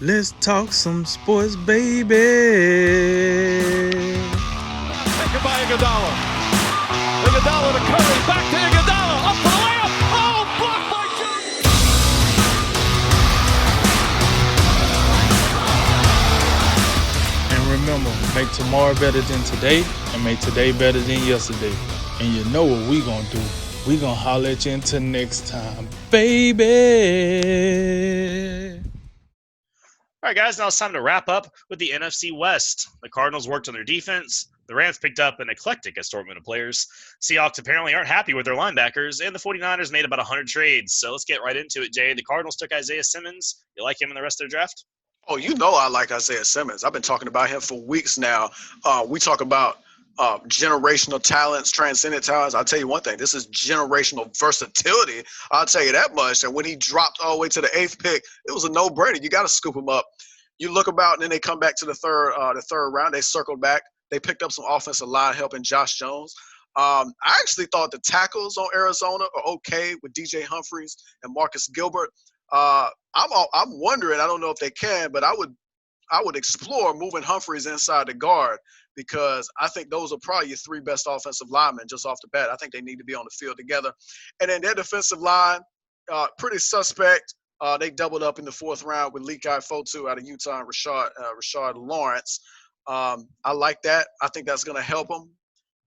Let's talk some sports, baby. Taken by Iguodala. Iguodala to Curry. Back to Iguodala. Up for the layup. Oh, blocked by Jones. And remember, make tomorrow better than today and make today better than yesterday. And you know what we gonna do. We gonna holler at you until next time, baby. All right, guys, now it's time to wrap up with the NFC West. The Cardinals worked on their defense. The Rams picked up an eclectic assortment of players. Seahawks apparently aren't happy with their linebackers, and the 49ers made about 100 trades. So let's get right into it, Jay. The Cardinals took Isaiah Simmons. You like him in the rest of their draft? Oh, you know I like Isaiah Simmons. I've been talking about him for weeks now. We talk about generational talents, transcendent talents. I'll tell you one thing. This is generational versatility. I'll tell you that much. And when he dropped all the way to the 8th pick, it was a no-brainer. You got to scoop him up. You look about, and then they come back to the third round. They circled back. They picked up some offensive line help in Josh Jones. I actually thought the tackles on Arizona are okay with DJ Humphries and Marcus Gilbert. I'm wondering. I don't know if they can, but I would explore moving Humphries inside the guard because I think those are probably your 3 best offensive linemen just off the bat. I think they need to be on the field together. And then their defensive line, pretty suspect. They doubled up in the 4th round with Lekai Fotu out of Utah and Rashard Lawrence. I like that. I think that's going to help them.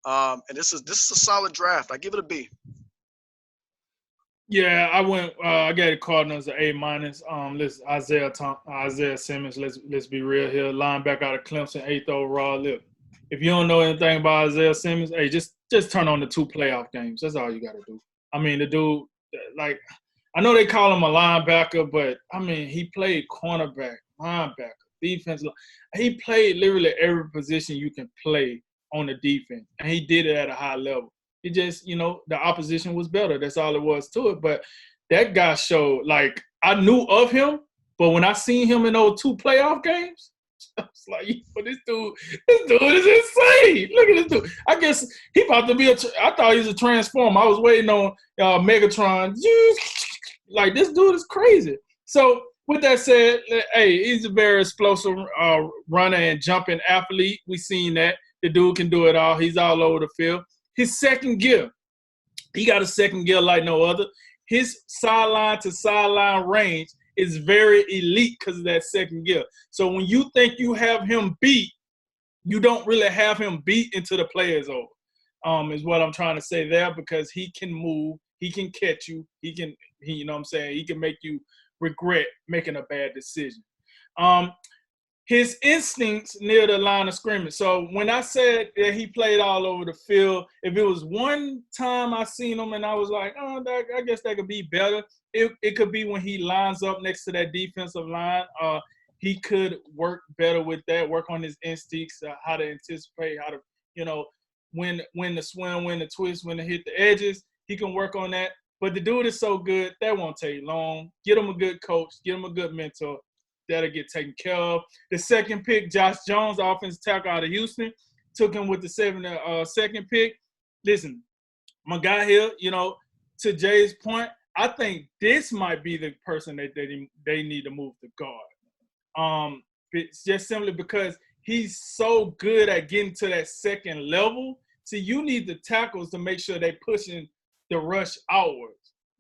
And this is a solid draft. I give it a B. Yeah, I got the Cardinals an A-. Listen, Isaiah Simmons. Let's be real here. Linebacker out of Clemson, 8th overall. Look, if you don't know anything about Isaiah Simmons, hey, just turn on the 2 playoff games. That's all you got to do. I mean, the dude, like, I know they call him a linebacker, but I mean, he played cornerback, linebacker, defense. He played literally every position you can play on the defense, and he did it at a high level. It just, the opposition was better. That's all it was to it. But that guy showed, like, I knew of him, but when I seen him in those 2 playoff games, I was like, this dude is insane. Look at this dude. I guess he about to be I thought he was a transformer. I was waiting on Megatron. Like, this dude is crazy. So, with that said, hey, he's a very explosive runner and jumping athlete. We seen that. The dude can do it all. He's all over the field. His second gear, he got a second gear like no other. His sideline to sideline range is very elite because of that second gear. So when you think you have him beat, you don't really have him beat until the play is over, is what I'm trying to say there, because he can move, he can catch you, he can make you regret making a bad decision. His instincts near the line of scrimmage. So when I said that he played all over the field, if it was one time I seen him and I was like, I guess that could be better, it could be when he lines up next to that defensive line. He could work better with that, work on his instincts, how to anticipate, how to, when to swim, when to twist, when to hit the edges. He can work on that. But the dude is so good, that won't take long. Get him a good coach, get him a good mentor. That'll get taken care of. The second pick, Josh Jones, offensive tackle out of Houston, took him with the second pick. Listen, my guy here, to Jay's point, I think this might be the person that they need to move to guard. It's just simply because he's so good at getting to that second level. So you need the tackles to make sure they're pushing the rush outwards.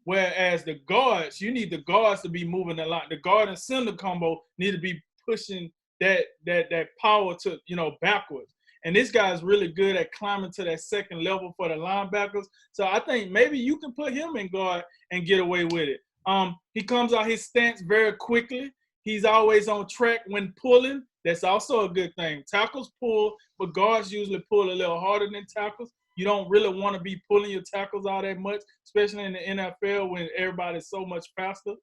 Whereas the guards, you need the guards to be moving a lot. The guard and center combo need to be pushing that power to, backwards. And this guy's really good at climbing to that second level for the linebackers. So I think maybe you can put him in guard and get away with it. He comes out his stance very quickly. He's always on track when pulling. That's also a good thing. Tackles pull, but guards usually pull a little harder than tackles. You don't really want to be pulling your tackles out that much, especially in the NFL when everybody's so much faster.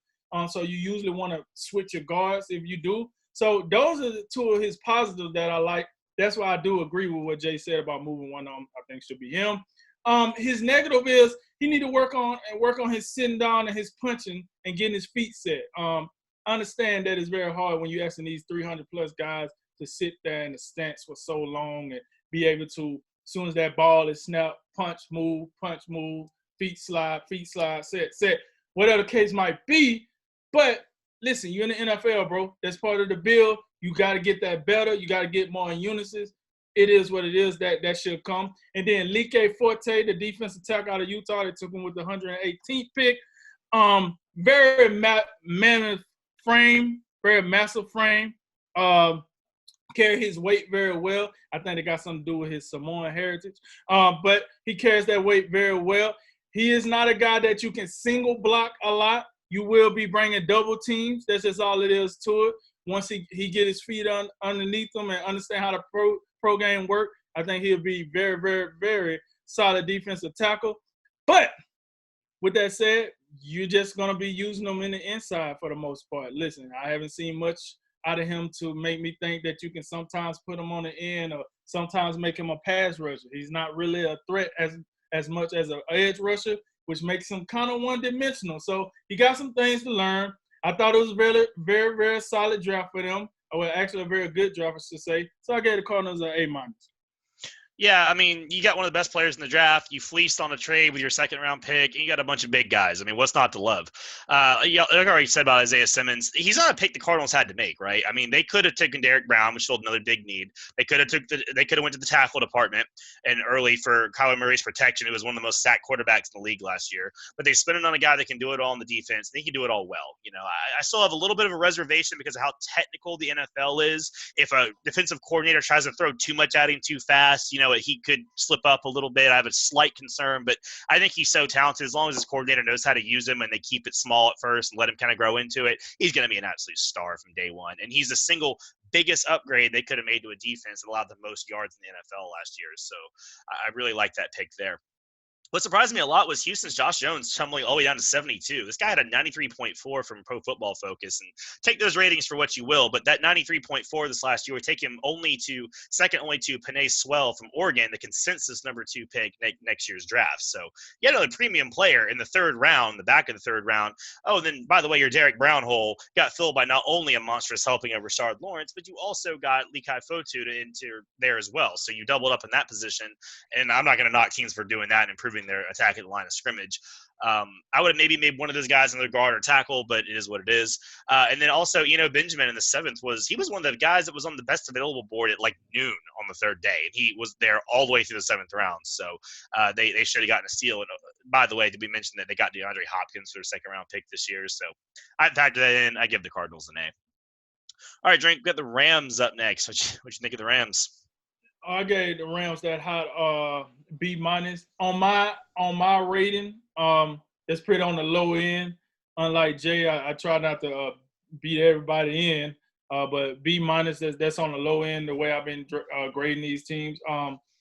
So you usually want to switch your guards if you do. So those are the 2 of his positives that I like. That's why I do agree with what Jay said about moving one of them. I think should be him. His negative is he need to work on his sitting down and his punching and getting his feet set. I understand that it's very hard when you're asking these 300-plus guys to sit there in the stance for so long and be able to, as soon as that ball is snapped, punch, move, feet slide, set, whatever the case might be. But listen, you're in the NFL, bro. That's part of the bill. You got to get that better. You got to get more in unisons. It is what it is. That should come. And then Like Forte, the defensive tackle out of Utah, they took him with the 118th pick. Very mammoth frame, very massive frame. Carry his weight very well. I think it got something to do with his Samoan heritage. But he carries that weight very well. He is not a guy that you can single block a lot. You will be bringing double teams. That's just all it is to it. Once he get his feet underneath him and understand how the pro game work, I think he'll be very, very, very solid defensive tackle. But with that said, you're just going to be using him in the inside for the most part. Listen, I haven't seen much out of him to make me think that you can sometimes put him on the end or sometimes make him a pass rusher. He's not really a threat as much as an edge rusher, which makes him kind of one-dimensional. So he got some things to learn. I thought it was very, very, very solid draft for them. Well, actually a very good draft, I should say. So I gave the Cardinals an A-. Yeah, I mean, you got one of the best players in the draft. You fleeced on a trade with your second-round pick, and you got a bunch of big guys. I mean, what's not to love? Like I already said about Isaiah Simmons, he's not a pick the Cardinals had to make, right? I mean, they could have taken Derek Brown, which filled another big need. They could have went to the tackle department and early for Kyler Murray's protection. It was one of the most sacked quarterbacks in the league last year. But they spent it on a guy that can do it all in the defense, and he can do it all well. You know, I still have a little bit of a reservation because of how technical the NFL is. If a defensive coordinator tries to throw too much at him too fast, you know, he could slip up a little bit. I have a slight concern, but I think he's so talented. As long as his coordinator knows how to use him and they keep it small at first and let him kind of grow into it, he's going to be an absolute star from day one. And he's the single biggest upgrade they could have made to a defense that allowed the most yards in the NFL last year. So I really like that pick there. What surprised me a lot was Houston's Josh Jones tumbling all the way down to 72. This guy had a 93.4 from Pro Football Focus, and take those ratings for what you will, but that 93.4 this last year would take him second only to Penei Sewell from Oregon, the consensus number 2 pick next year's draft. So yet another premium player in the third round, the back of the third round. Oh, and then, by the way, your Derek Brown hole got filled by not only a monstrous helping of Rashard Lawrence, but you also got Like Forte into there as well. So you doubled up in that position, and I'm not going to knock teams for doing that and improving their attack at the line of scrimmage. I would have maybe made one of those guys another guard or tackle, but it is what it is. And then also, Benjamin in the 7th was one of the guys that was on the best available board at like noon on the 3rd day. And he was there all the way through the 7th round. So they should have gotten a steal. And by the way, did we mention that they got DeAndre Hopkins for their 2nd round pick this year? So I factor that in. I give the Cardinals an A. All right, Drink, we got the Rams up next. What you think of the Rams? I gave the Rams that hot B- on my rating. It's pretty on the low end. Unlike Jay, I try not to beat everybody in, but B- that's on the low end. The way I've been grading these teams.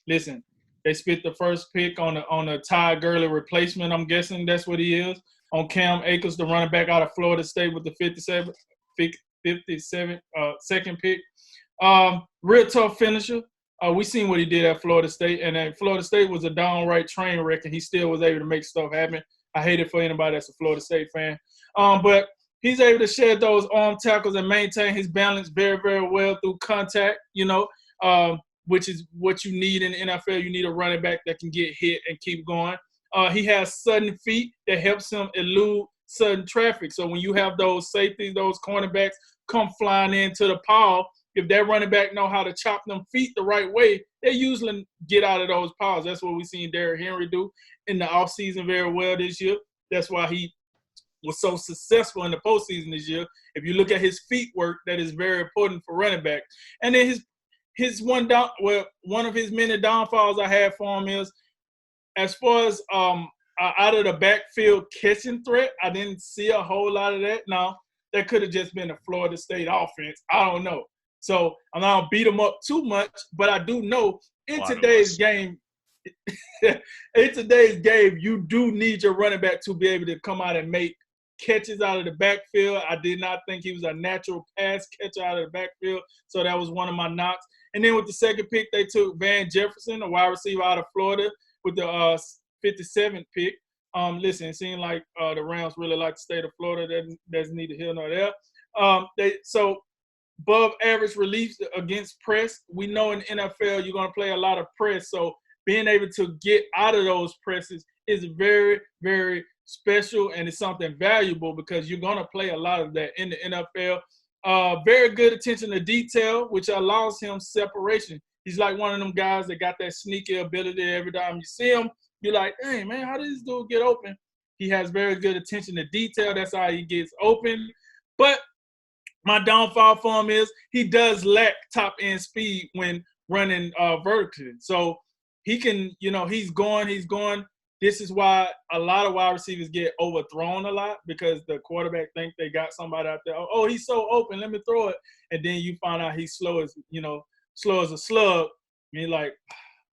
Listen, they spit the first pick on a Ty Gurley replacement. I'm guessing that's what he is. On Cam Akers, the running back out of Florida State with the 52nd pick. Real tough finisher. We seen what he did at Florida State, and Florida State was a downright train wreck, and he still was able to make stuff happen. I hate it for anybody that's a Florida State fan. But he's able to shed those arm tackles and maintain his balance very, very well through contact, which is what you need in the NFL. You need a running back that can get hit and keep going. He has sudden feet that helps him elude sudden traffic. So when you have those safeties, those cornerbacks come flying into the pile, if that running back know how to chop them feet the right way, they usually get out of those piles. That's what we've seen Derrick Henry do in the offseason very well this year. That's why he was so successful in the postseason this year. If you look at his feet work, that is very important for running back. And then one of his many downfalls I had for him is, as far as out of the backfield catching threat, I didn't see a whole lot of that. Now, that could have just been a Florida State offense. I don't know. So I'm not going to beat him up too much, but I do know in today's game, you do need your running back to be able to come out and make catches out of the backfield. I did not think he was a natural pass catcher out of the backfield, so that was one of my knocks. And then with the 2nd pick, they took Van Jefferson, a wide receiver out of Florida, with the 57th pick. Listen, it seemed like the Rams really like the state of Florida. That's neither here nor there. Above average relief against press. We know in NFL you're going to play a lot of press, so being able to get out of those presses is very, very special and it's something valuable because you're going to play a lot of that in the NFL. Very good attention to detail, which allows him separation. He's like one of them guys that got that sneaky ability. Every time you see him, you're like, hey, man, how did this dude get open? He has very good attention to detail. That's how he gets open. But my downfall for him is he does lack top-end speed when running vertically. So he can, he's going. This is why a lot of wide receivers get overthrown a lot because the quarterback think they got somebody out there. Oh, he's so open, let me throw it. And then you find out he's slow as a slug. I mean, like,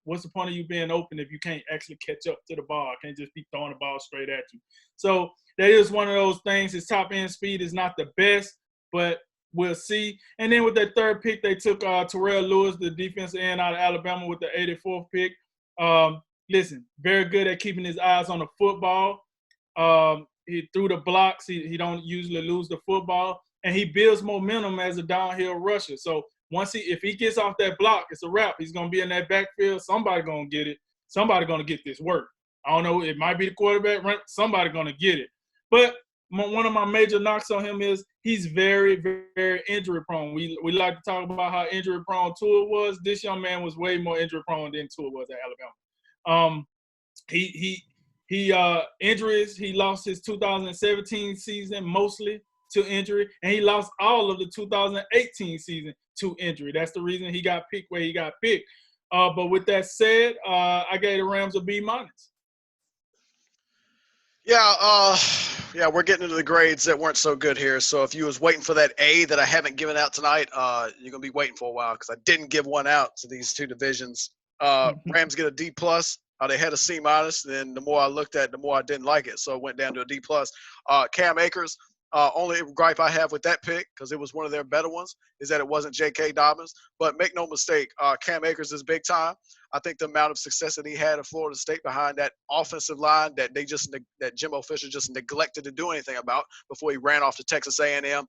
what's the point of you being open if you can't actually catch up to the ball? Can't just be throwing the ball straight at you. So that is one of those things. His top-end speed is not the best, but we'll see. And then with that third pick, they took Terrell Lewis, the defensive end out of Alabama, with the 84th pick. Listen, very good at keeping his eyes on the football. He threw the blocks. He don't usually lose the football. And he builds momentum as a downhill rusher. So if he gets off that block, it's a wrap. He's going to be in that backfield. Somebody going to get it. Somebody going to get this work. I don't know. It might be the quarterback. Somebody going to get it. But one of my major knocks on him is he's very, very injury prone. We like to talk about how injury prone Tua was. This young man was way more injury prone than Tua was at Alabama. Injuries. He lost his 2017 season mostly to injury, and he lost all of the 2018 season to injury. That's the reason he got picked where he got picked. But with that said, I gave the Rams a B-. Yeah, we're getting into the grades that weren't so good here. So if you was waiting for that A that I haven't given out tonight, you're gonna be waiting for a while because I didn't give one out to these two divisions. Rams get a D+. They had a C-. Then the more I looked at, the more I didn't like it. So it went down to a D+. Cam Akers, only gripe I have with that pick, because it was one of their better ones, is that it wasn't J.K. Dobbins. But make no mistake, Cam Akers is big time. I think the amount of success that he had at Florida State behind that offensive line that Jimbo Fisher just neglected to do anything about before he ran off to Texas A&M.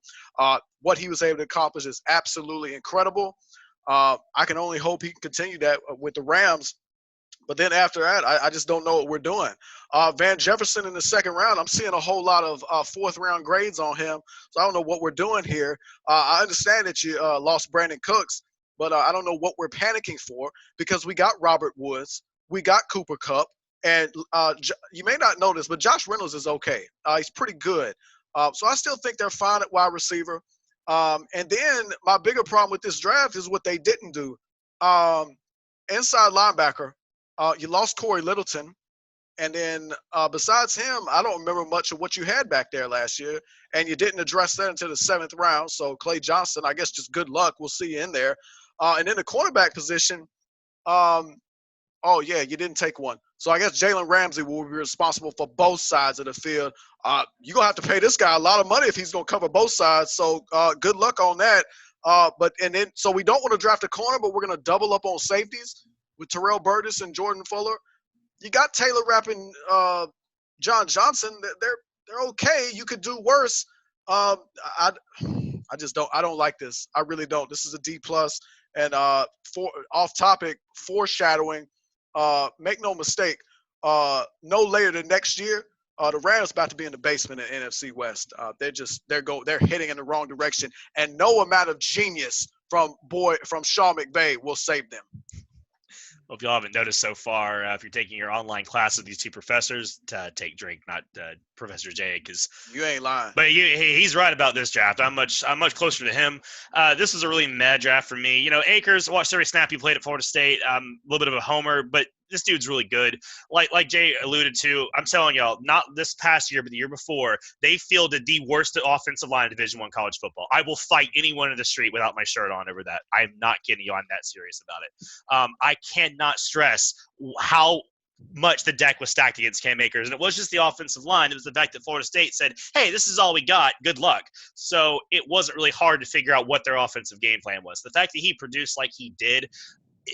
What he was able to accomplish is absolutely incredible. I can only hope he can continue that with the Rams. But then after that, I just don't know what we're doing. Van Jefferson in the second round, I'm seeing a whole lot of fourth-round grades on him. So I don't know what we're doing here. I understand that you lost Brandon Cooks, but I don't know what we're panicking for because we got Robert Woods, we got Cooper Kupp, and you may not know this, but Josh Reynolds is okay. He's pretty good. So I still think they're fine at wide receiver. And then my bigger problem with this draft is what they didn't do. Inside linebacker, you lost Corey Littleton. And then besides him, I don't remember much of what you had back there last year. And you didn't address that until the 7th round. So Clay Johnson, I guess just good luck. We'll see you in there. And then the cornerback position, you didn't take one. So I guess Jalen Ramsey will be responsible for both sides of the field. You're going to have to pay this guy a lot of money if he's going to cover both sides. So good luck on that. So we don't want to draft a corner, but we're going to double up on safeties with Terrell Burgess and Jordan Fuller. You got Taylor Rapp and John Johnson. They're okay. You could do worse. I just don't. I don't like this. I really don't. This is a D+. And off topic, foreshadowing. Make no mistake. No later than next year, the Rams about to be in the basement in NFC West. They're heading in the wrong direction, and no amount of genius from Sean McVay will save them. Well, if y'all haven't noticed so far, if you're taking your online class with these two professors, take Drake, not Professor J, because you ain't lying. But he's right about this draft. I'm much closer to him. This is a really mad draft for me. Akers, watched every snap he played at Florida State. A little bit of a homer, but this dude's really good. Like Jay alluded to, I'm telling y'all, not this past year, but the year before, they fielded the worst offensive line in Division I college football. I will fight anyone in the street without my shirt on over that. I'm not kidding you. I'm that serious about it. I cannot stress how much the deck was stacked against Cam Akers. And it was just the offensive line. It was the fact that Florida State said, hey, this is all we got. Good luck. So it wasn't really hard to figure out what their offensive game plan was. The fact that he produced like he did,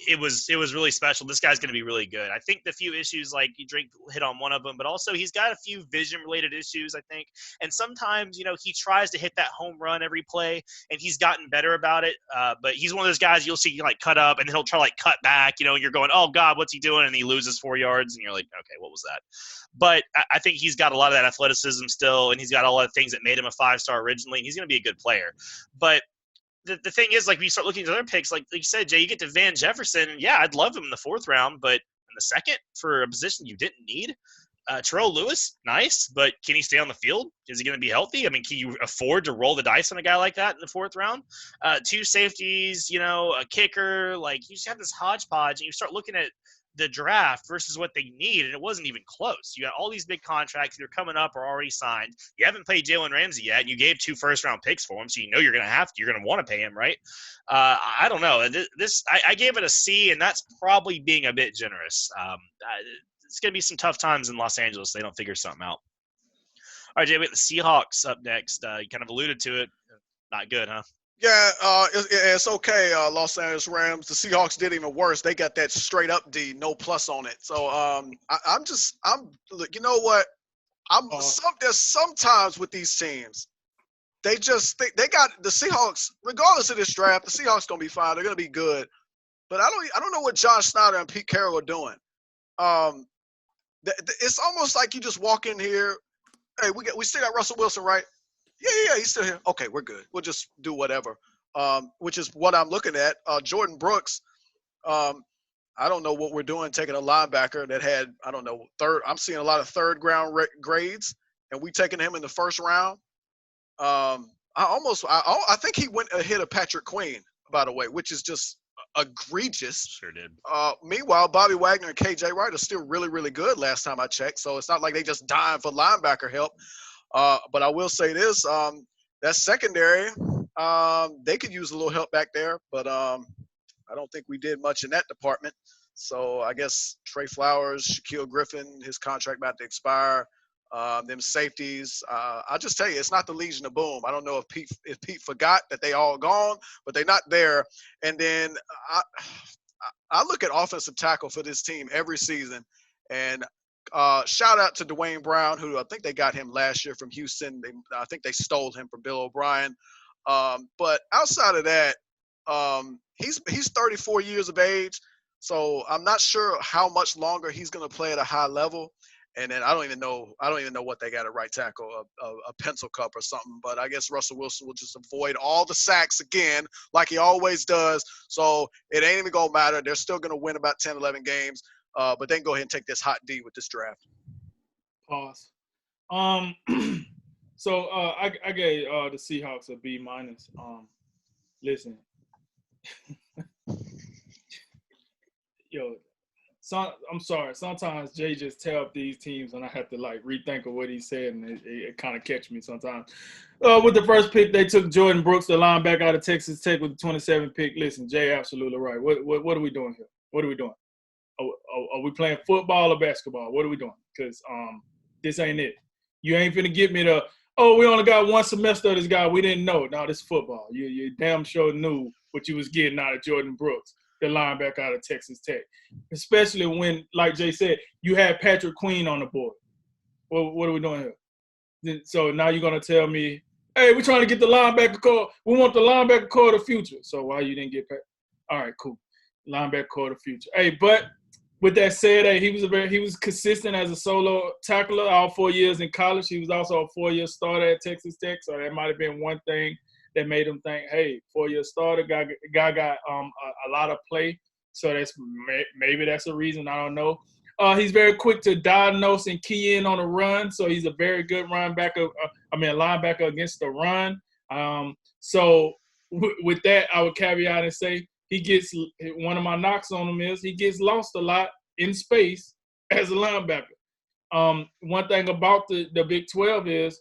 it was really special. This guy's going to be really good. I think the few issues, like Drake hit on one of them, but also he's got a few vision-related issues, I think. And sometimes, he tries to hit that home run every play, and he's gotten better about it. But he's one of those guys you'll see cut up, and then he'll try to cut back, and you're going, oh, God, what's he doing? And he loses 4 yards, and you're like, okay, what was that? But I think he's got a lot of that athleticism still, and he's got a lot of things that made him a 5-star originally, and he's going to be a good player. But the thing is, when you start looking at other picks, like you said, Jay, you get to Van Jefferson, and yeah, I'd love him in the 4th round, but in the 2nd for a position you didn't need. Terrell Lewis, nice, but can he stay on the field? Is he going to be healthy? I mean, can you afford to roll the dice on a guy like that in the 4th round? 2 safeties, a kicker, you just have this hodgepodge, and you start looking at the draft versus what they need, and it wasn't even close. You got all these big contracts that are coming up or already signed. You haven't paid Jalen Ramsey yet, and you gave 2 first-round picks for him, so you're going to have to. You're going to want to pay him, right? I don't know. I gave it a C, and that's probably being a bit generous. It's going to be some tough times in Los Angeles. They don't figure something out. All right, Jay, we got the Seahawks up next. You kind of alluded to it. Not good, huh? Yeah, it's okay. Los Angeles Rams. The Seahawks did even worse. They got that straight up D, no plus on it. So you know what? There's sometimes with these teams, they just think they got the Seahawks. Regardless of this draft, the Seahawks gonna be fine. They're gonna be good. But I don't know what Josh Snyder and Pete Carroll are doing. It's almost like you just walk in here. Hey, we still got Russell Wilson, right? Yeah, he's still here. Okay, we're good. We'll just do whatever, which is what I'm looking at. Jordan Brooks, I don't know what we're doing taking a linebacker that had, I don't know, I'm seeing a lot of 3rd round grades, and we taking him in the 1st round. I think he went ahead of Patrick Queen, by the way, which is just egregious. Sure did. Meanwhile, Bobby Wagner and KJ Wright are still really, really good last time I checked, so it's not like they just dying for linebacker help. But I will say this, that secondary, they could use a little help back there, but I don't think we did much in that department. So I guess Trey Flowers, Shaquille Griffin, his contract about to expire, them safeties. I just tell you, it's not the Legion of Boom. I don't know if Pete forgot that they all gone, but they're not there. And then I look at offensive tackle for this team every season, and shout out to Dwayne Brown, who I think they got him last year from Houston. I think they stole him from Bill O'Brien. But outside of that, he's 34 years of age, so I'm not sure how much longer he's going to play at a high level. And then I don't even know what they got at right tackle, a pencil cup or something. But I guess Russell Wilson will just avoid all the sacks again, like he always does. So it ain't even going to matter. They're still going to win about 10, 11 games. But then go ahead and take this hot D with this draft. Pause. So I gave the Seahawks a B-. Listen, I'm sorry. Sometimes Jay just tell up these teams, and I have to rethink of what he said, and it kind of catch me sometimes. With the first pick, they took Jordan Brooks, the linebacker out of Texas Tech, with the 27th pick. Listen, Jay, absolutely right. What are we doing here? What are we doing? Are we playing football or basketball? What are we doing? Because this ain't it. You ain't finna get me we only got 1 semester of this guy. We didn't know. No, this is football. You damn sure knew what you was getting out of Jordan Brooks, the linebacker out of Texas Tech. Especially when, like Jay said, you had Patrick Queen on the board. What are we doing here? So now you're going to tell me, hey, we're trying to get the linebacker core. We want the linebacker core of the future. So why you didn't get Patrick? All right, cool. Linebacker core of the future. Hey, but with that said, he was consistent as a solo tackler all 4 years in college. He was also a 4-year starter at Texas Tech, so that might have been one thing that made him think, hey, 4-year starter, guy got a lot of play, so maybe that's a reason. I don't know. He's very quick to diagnose and key in on a run, so he's a very good linebacker against the run. So with that, I would caveat and say, one of my knocks on him is he gets lost a lot in space as a linebacker. One thing about the Big 12 is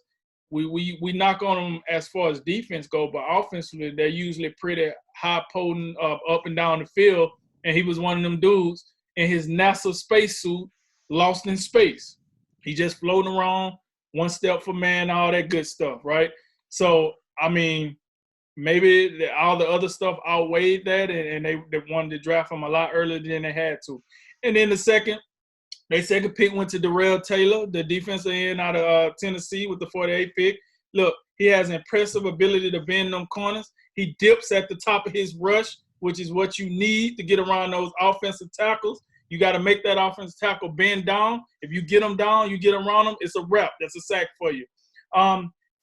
we knock on them as far as defense go, but offensively they're usually pretty high potent up and down the field. And he was one of them dudes in his NASA spacesuit, lost in space. He just floating around, one step for man, all that good stuff, right? So I mean, maybe all the other stuff outweighed that, and they wanted to draft him a lot earlier than they had to. And then the second pick went to Darrell Taylor, the defensive end out of Tennessee with the 48th pick. Look, he has impressive ability to bend them corners. He dips at the top of his rush, which is what you need to get around those offensive tackles. You got to make that offensive tackle bend down. If you get them down, you get around them, it's a wrap. That's a sack for you.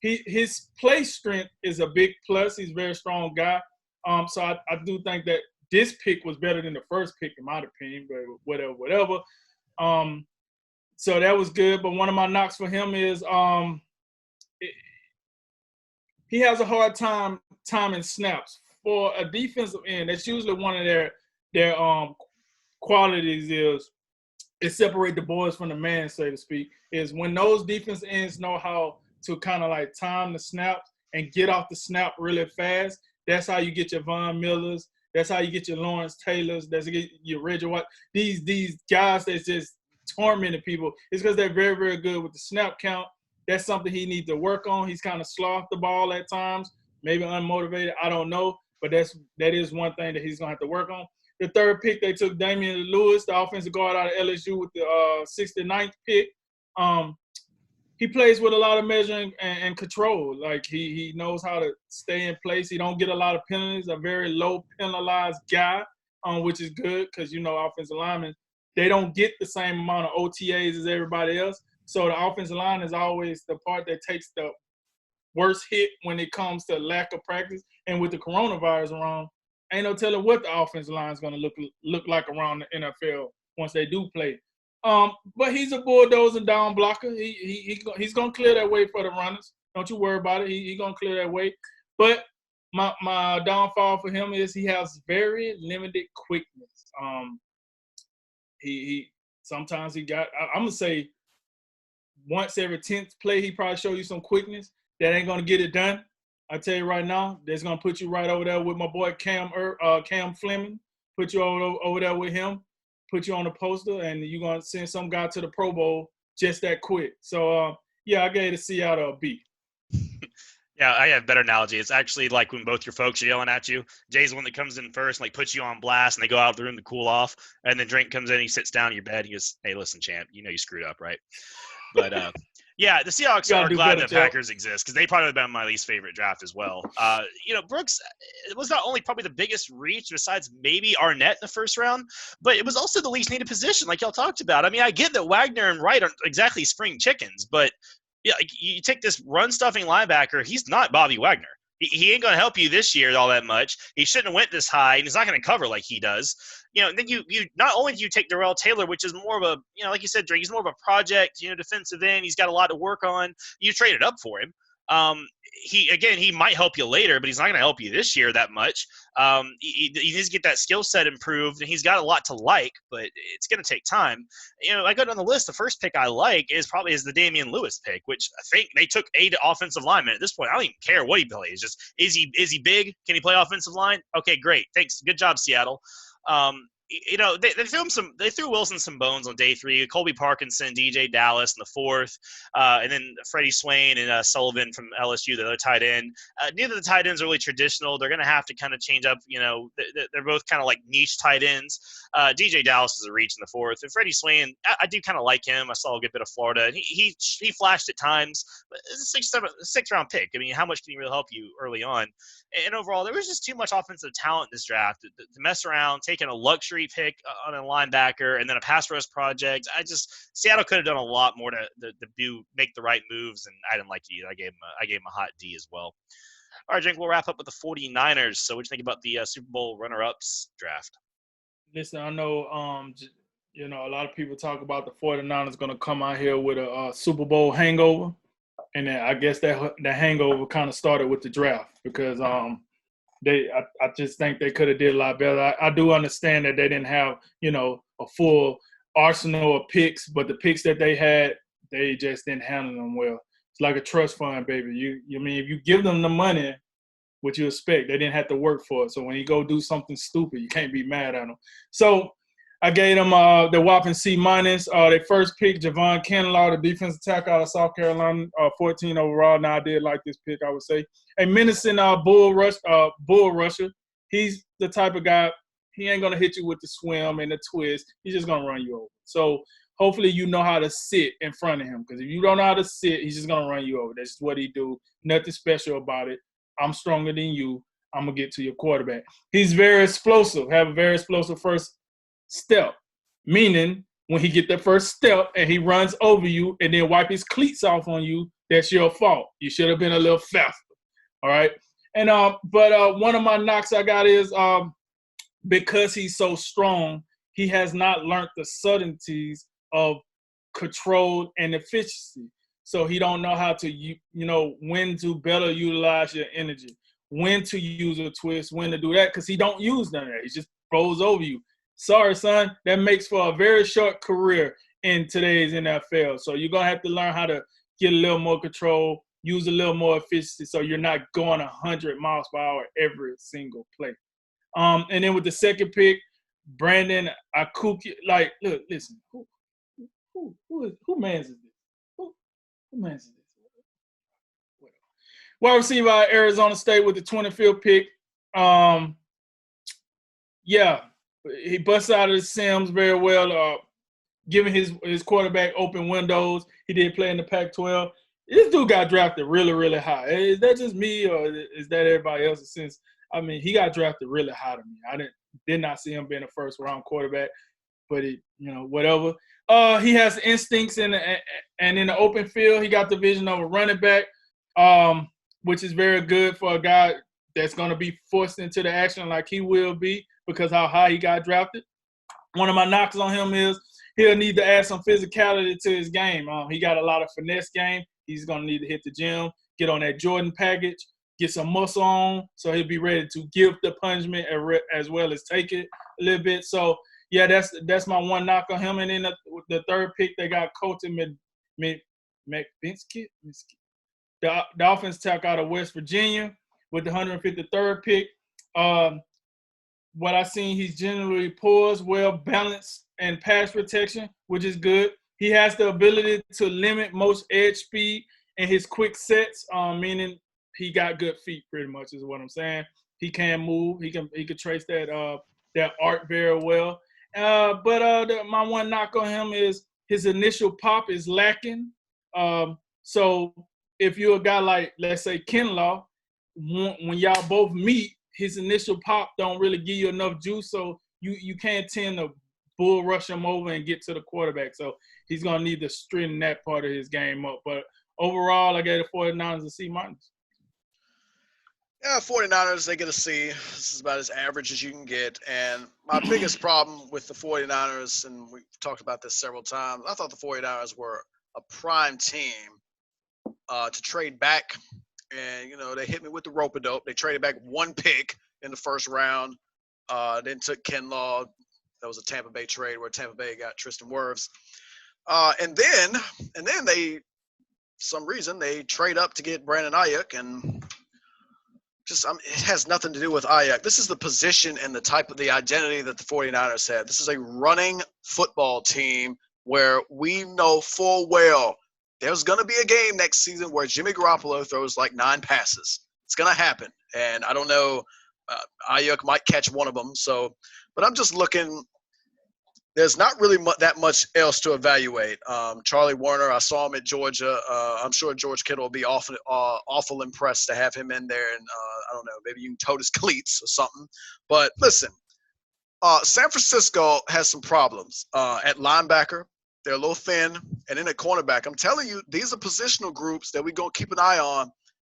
His play strength is a big plus. He's a very strong guy. So I do think that this pick was better than the first pick, in my opinion, but whatever. So that was good. But one of my knocks for him is he has a hard time timing snaps. For a defensive end, that's usually one of their qualities is separate the boys from the man, so to speak, is when those defensive ends know how to kind of like time the snaps and get off the snap really fast. That's how you get your Von Millers. That's how you get your Lawrence Taylors. That's how you get your Reggie White. These guys that's just tormenting people. It's because they're very, very good with the snap count. That's something he needs to work on. He's kind of sloughed the ball at times, maybe unmotivated. I don't know. But that is one thing that he's going to have to work on. The third pick, they took Damian Lewis, the offensive guard out of LSU with the 69th pick. He plays with a lot of measuring and control. Like, he knows how to stay in place. He don't get a lot of penalties, a very low penalized guy, which is good because, offensive linemen, they don't get the same amount of OTAs as everybody else. So the offensive line is always the part that takes the worst hit when it comes to lack of practice. And with the coronavirus around, ain't no telling what the offensive line is going to look like around the NFL once they do play. But he's a bulldozer down blocker. He's going to clear that way for the runners. Don't you worry about it. He's going to clear that way. But my downfall for him is he has very limited quickness. He sometimes he got, I'm going to say once every 10th play, he probably show you some quickness. That ain't going to get it done. I tell you right now, that's going to put you right over there with my boy Cam Fleming. Put you over there with him. Put you on the poster, and you're going to send some guy to the Pro Bowl just that quick. So, I gave the Seattle a B. Yeah, I have a better analogy. It's actually like when both your folks are yelling at you. Jay's the one that comes in first and puts you on blast, and they go out of the room to cool off. And then Drink comes in, he sits down in your bed. He goes, "Hey, listen, champ, you screwed up, right?" But yeah, the Seahawks are glad that Packers exist because they probably would have been my least favorite draft as well. Brooks, it was not only probably the biggest reach besides maybe Arnett in the first round, but it was also the least needed position, like y'all talked about. I mean, I get that Wagner and Wright aren't exactly spring chickens, but yeah, you take this run-stuffing linebacker, he's not Bobby Wagner. He ain't going to help you this year all that much. He shouldn't have went this high, and he's not going to cover like he does. Then you not only do you take Darrell Taylor, which is more of a, like you said, Drake, he's more of a project, defensive end. He's got a lot to work on. You traded up for him. He might help you later, but he's not going to help you this year that much. He needs to get that skill set improved, and he's got a lot to like, but it's going to take time. I go down the list. The first pick I like is the Damian Lewis pick, which I think they took 8 offensive linemen. At this point, I don't even care what he plays. Just is he big? Can he play offensive line? Okay, great. Thanks. Good job, Seattle. They threw Wilson some bones on day 3. Colby Parkinson, DJ Dallas in the 4th, and then Freddie Swain and Sullivan from LSU, the other tight end. Neither of the tight ends are really traditional. They're going to have to kind of change up. They're both kind of like niche tight ends. DJ Dallas is a reach in the 4th, and Freddie Swain, I do kind of like him. I saw a good bit of Florida. He flashed at times, but it's a 6th round pick. I mean, how much can he really help you early on? And overall, there was just too much offensive talent in this draft to mess around, taking a luxury pick on a linebacker and then a pass rush project. Seattle could have done a lot more to make the right moves, and I didn't like it either. I gave him a hot D as well. All right, Jake, we'll wrap up with the 49ers. So what do you think about the Super Bowl runner-ups draft? Listen, I know a lot of people talk about the 49ers going to come out here with a Super Bowl hangover. And then I guess that hangover kind of started with the draft because I just think they could have did a lot better. I do understand that they didn't have, a full arsenal of picks, but the picks that they had, they just didn't handle them well. It's like a trust fund, baby. If you give them the money, what you expect, they didn't have to work for it. So when you go do something stupid, you can't be mad at them. So I gave them the whopping C-. Their first pick, Javon Kinlaw, the defensive tackle out of South Carolina, 14 overall. Now, I did like this pick, I would say. A menacing bull rusher. He's the type of guy, he ain't going to hit you with the swim and the twist. He's just going to run you over. So, hopefully you know how to sit in front of him, because if you don't know how to sit, he's just going to run you over. That's what he do. Nothing special about it. I'm stronger than you. I'm going to get to your quarterback. He's very explosive, have a very explosive first step, meaning when he get the first step and he runs over you and then wipe his cleats off on you, that's your fault. You should have been a little faster. All right. And but one of my knocks I got is because he's so strong, he has not learned the subtleties of control and efficiency. So he don't know how to, when to better utilize your energy, when to use a twist, when to do that, because he don't use none of that. He just throws over you. Sorry, son, that makes for a very short career in today's NFL. So you're going to have to learn how to get a little more control, use a little more efficiency so you're not going 100 miles per hour every single play. And then with the second pick, Brandon Akuki, look, listen, who mans is this? Who mans is this? Wide receiver out of Arizona State with the 25th pick. He busts out of the Sims very well, giving his quarterback open windows. He did play in the Pac-12. This dude got drafted really, really high. Is that just me, or is that everybody else? Since he got drafted really high to me. I did not see him being a first-round quarterback, but whatever. He has instincts and in the open field, he got the vision of a running back, which is very good for a guy that's going to be forced into the action like he will be because how high he got drafted. One of my knocks on him is he'll need to add some physicality to his game. He got a lot of finesse game. He's going to need to hit the gym, get on that Jordan package, get some muscle on, so he'll be ready to give the punishment as well as take it a little bit. So, yeah, that's my one knock on him. And then the third pick, they got Colton McBinsky. The offense tackle out of West Virginia with the 153rd pick. What I've seen, he's generally poised, well-balanced, and pass protection, which is good. He has the ability to limit most edge speed and his quick sets, meaning he got good feet pretty much is what I'm saying. He can move. He can trace that arc very well. But my one knock on him is his initial pop is lacking. So if you're a guy like, let's say, Kinlaw, when y'all both meet, his initial pop don't really give you enough juice, so you can't tend to bull rush him over and get to the quarterback. So he's going to need to straighten that part of his game up. But overall, I gave the 49ers a C-. Yeah, 49ers, they get a C. This is about as average as you can get. And my biggest problem with the 49ers, and we've talked about this several times, I thought the 49ers were a prime team to trade back. And, they hit me with the rope-a-dope. They traded back one pick in the first round, then took Kinlaw. That was a Tampa Bay trade where Tampa Bay got Tristan Wirfs. And then they, some reason, they trade up to get Brandon Ayuk, and it has nothing to do with Ayuk. This is the position and the identity that the 49ers have. This is a running football team where we know full well there's going to be a game next season where Jimmy Garoppolo throws like 9 passes. It's going to happen. And I don't know, Ayuk might catch one of them. But I'm just looking, there's not really that much else to evaluate. Charlie Warner, I saw him at Georgia. I'm sure George Kittle will be awful impressed to have him in there. And I don't know, maybe you can tote his cleats or something. But listen, San Francisco has some problems at linebacker. They're a little thin. And then at cornerback, I'm telling you, these are positional groups that we're going to keep an eye on,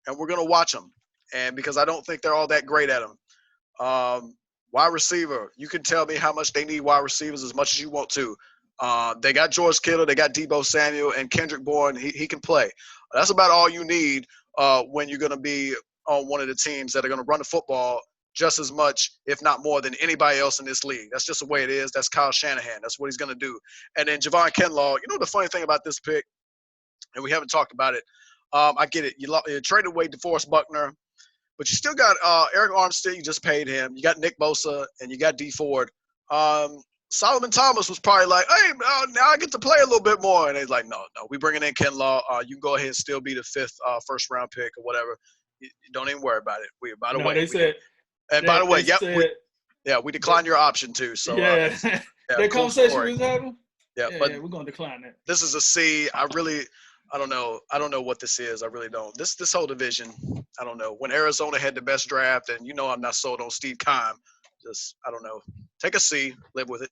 and we're going to watch them. And because I don't think they're all that great at them. Wide receiver, you can tell me how much they need wide receivers as much as you want to. They got George Kittle, they got Deebo Samuel, and Kendrick Bourne. He can play. That's about all you need when you're going to be on one of the teams that are going to run the football just as much, if not more, than anybody else in this league. That's just the way it is. That's Kyle Shanahan. That's what he's going to do. And then Javon Kinlaw, the funny thing about this pick, and we haven't talked about it, I get it. You traded away DeForest Buckner, but you still got Eric Armstead. You just paid him. You got Nick Bosa, and you got Dee Ford. Solomon Thomas was probably like, hey, now I get to play a little bit more. And he's like, no, we bringing in Ken Law. You can go ahead and still be the 5th first-round pick or whatever. You don't even worry about it. By the way, they said. And by the way, we declined your option too. So yeah, that cool conversation story. we was having. Yeah, Yeah, but we're gonna decline that. this is a C. I don't know. I don't know what this is. I really don't. This whole division, I don't know. When Arizona had the best draft, and I'm not sold on Steve Keim. Just I don't know. Take a C. Live with it.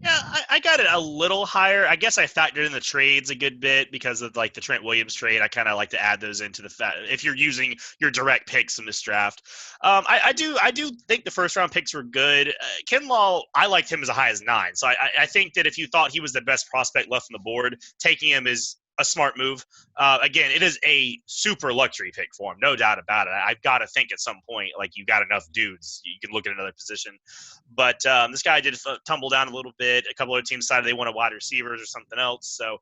Yeah, I got it a little higher. I guess I factored in the trades a good bit because of like the Trent Williams trade. I kind of like to add those into the fact if you're using your direct picks in this draft. I do think the first round picks were good. Ken Law, I liked him as high as 9. So I think that if you thought he was the best prospect left on the board, taking him is a smart move. Again, it is a super luxury pick for him, no doubt about it. I've got to think at some point, like you got enough dudes, you can look at another position. But this guy did tumble down a little bit. A couple other teams decided they wanted wide receivers or something else. So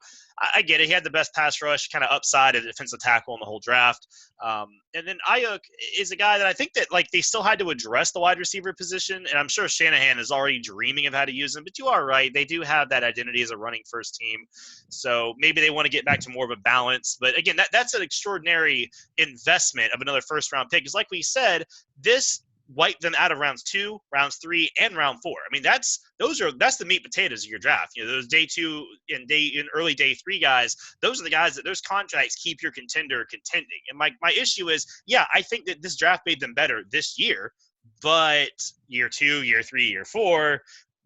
I get it. He had the best pass rush, kind of upside at defensive tackle in the whole draft. And then Ayuk is a guy that I think that like they still had to address the wide receiver position. And I'm sure Shanahan is already dreaming of how to use him. But you are right. They do have that identity as a running first team. So maybe they want to get back to more of a balance. But again, that's an extraordinary investment of another first round pick. Because like we said, this wipe them out of rounds 2, rounds 3, and round 4. I mean, that's the meat potatoes of your draft. Those day 2 and early day 3 guys, those are the guys that those contracts keep your contender contending. And my issue is, I think that this draft made them better this year, but year 2, year 3, year 4,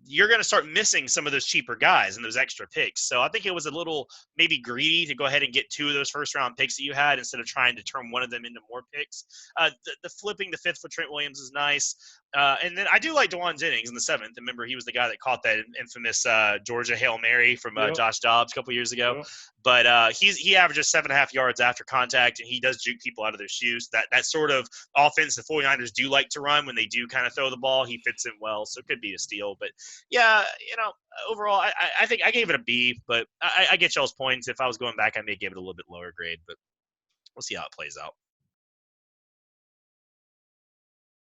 you're going to start missing some of those cheaper guys and those extra picks. So I think it was a little maybe greedy to go ahead and get 2 of those first round picks that you had instead of trying to turn one of them into more picks. The flipping the 5th for Trent Williams is nice. And then I do like DeJuan Jennings in the 7th. Remember, he was the guy that caught that infamous Georgia Hail Mary from Josh Dobbs a couple years ago. Yep. But he averages 7.5 yards after contact, and he does juke people out of their shoes. That sort of offense the 49ers do like to run when they do kind of throw the ball. He fits in well, so it could be a steal. But, overall, I think I gave it a B, but I get y'all's points. If I was going back, I may give it a little bit lower grade, but we'll see how it plays out.